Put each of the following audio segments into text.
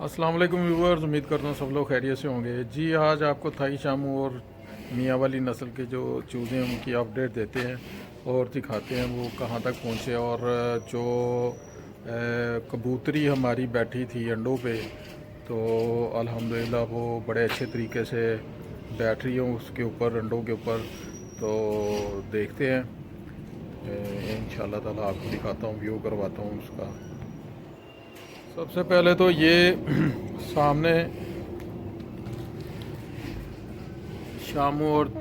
अस्सलाम वालेकुम व्यूअर्स, उम्मीद करता हूँ सब लोग खैरियत से होंगे। जी आज आपको थाई शामू और मियाँ वाली नस्ल के जो चूज़े हैं उनकी अपडेट देते हैं और दिखाते हैं वो कहाँ तक पहुँचे। और जो कबूतरी हमारी बैठी थी अंडों पे, तो अल्हम्दुलिल्लाह वो बड़े अच्छे तरीके से बैठ रही है उसके ऊपर, अंडों के ऊपर। तो देखते हैं, इंशाल्लाह ताला आपको दिखाता हूँ, व्यू करवाता हूँ उसका। सबसे पहले तो ये सामने शामू और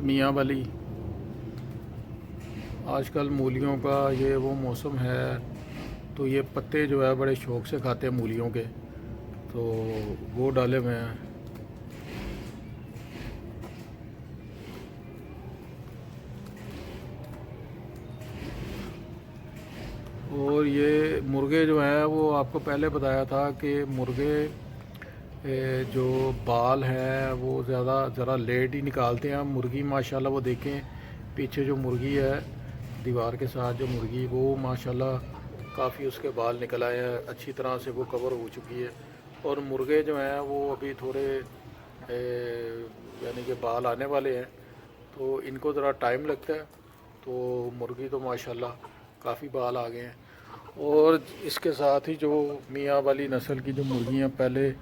मियाँ वाली, आजकल मूलियों का ये वो मौसम है, तो ये पत्ते जो है बड़े शौक़ से खाते हैं मूलियों के, तो वो डाले हुए हैं। और ये मुर्गे जो हैं वो आपको पहले बताया था कि मुर्गे जो बाल हैं वो ज़रा लेट ही निकालते हैं। मुर्गी माशाल्लाह वो देखें, पीछे जो मुर्गी है दीवार के साथ, जो मुर्गी वो माशाल्लाह काफ़ी उसके बाल निकल आए हैं, अच्छी तरह से वो कवर हो चुकी है। और मुर्गे जो हैं वो अभी थोड़े यानी कि बाल आने वाले हैं, तो इनको ज़रा टाइम लगता है। तो मुर्गी तो माशाल्लाह काफ़ी बाल आ गए हैं। और इसके साथ ही जो मियाँ वाली नस्ल की जो मुर्गियाँ पहले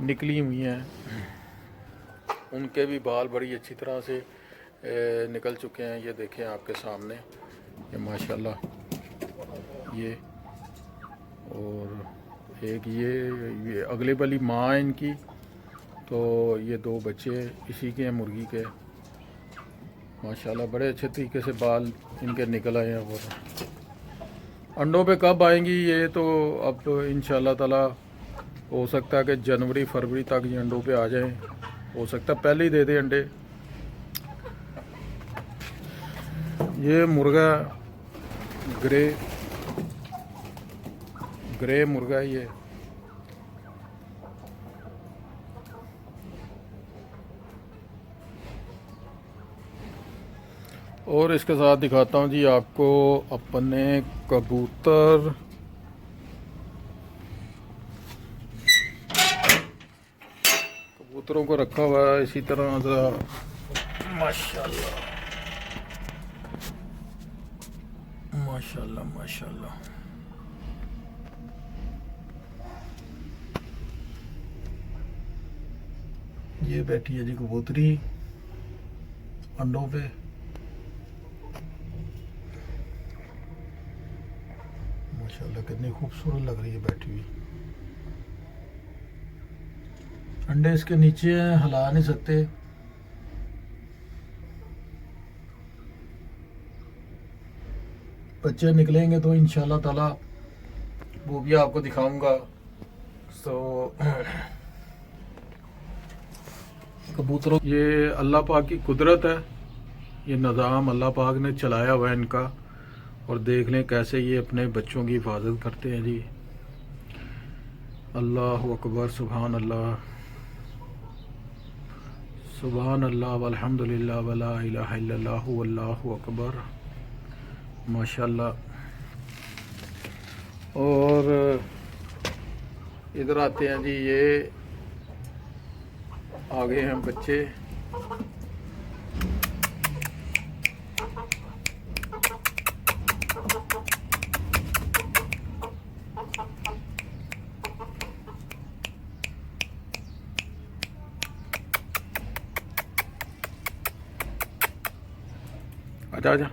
निकली हुई हैं, उनके भी बाल बड़ी अच्छी तरह से निकल चुके हैं। ये देखें आपके सामने, ये माशाल्लाह ये। और एक ये अगले वाली माँ है इनकी, तो ये दो बच्चे इसी के हैं मुर्गी के। माशाल्लाह बड़े अच्छे तरीके से बाल इनके निकल आए हैं। और अंडों पे कब आएंगी ये तो अब इंशाल्लाह ताला हो सकता है कि जनवरी फरवरी तक ये अंडों पे आ जाएं, हो सकता है पहले ही दे दे अंडे। ये मुर्गा ग्रे मुर्गा है ये। और इसके साथ दिखाता हूँ जी आपको अपने कबूतर। कबूतरों को रखा हुआ है इसी तरह ज़रा, माशाल्लाह माशाल्लाह माशाल्लाह। ये बैठी है जी कबूतरी अंडों पे। माशाल्लाह कितनी खूबसूरत लग रही है बैठी हुई। अंडे इसके नीचे हैं, हिला नहीं सकते। बच्चे निकलेंगे तो इंशाल्लाह ताला वो भी आपको दिखाऊंगा। तो कबूतरों, ये अल्लाह पाक की कुदरत है, ये निज़ाम अल्लाह पाक ने चलाया हुआ है इनका। और देख लें कैसे ये अपने बच्चों की हिफाजत करते हैं जी। अल्लाह अकबर, सुभान अल्लाह सुभान अल्लाह वल्हम्दुलिल्लाह वला इलाहा इल्लल्लाहु वल्लाहु अकबर, माशाल्लाह। और इधर आते हैं जी, ये आगे हैं बच्चे। आजा आजा।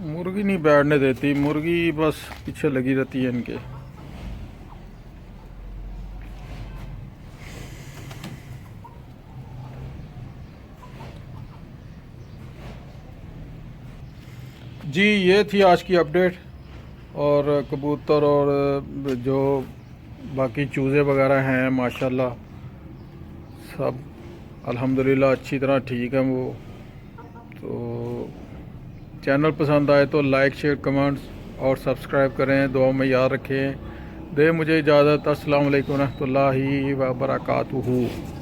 मुर्गी नहीं बैठने देती, मुर्गी बस पीछे लगी रहती है इनके। जी ये थी आज की अपडेट। और कबूतर और जो बाकी चूज़े वगैरह हैं माशाल्लाह सब अल्हम्दुलिल्लाह अच्छी तरह ठीक हैं वो। तो चैनल पसंद आए तो लाइक शेयर कमेंट्स और सब्सक्राइब करें, दुआ में याद रखें। दे मुझे इजाज़त। अस्सलाम वालेकुम रहमतुल्लाहि व बरकातुहू।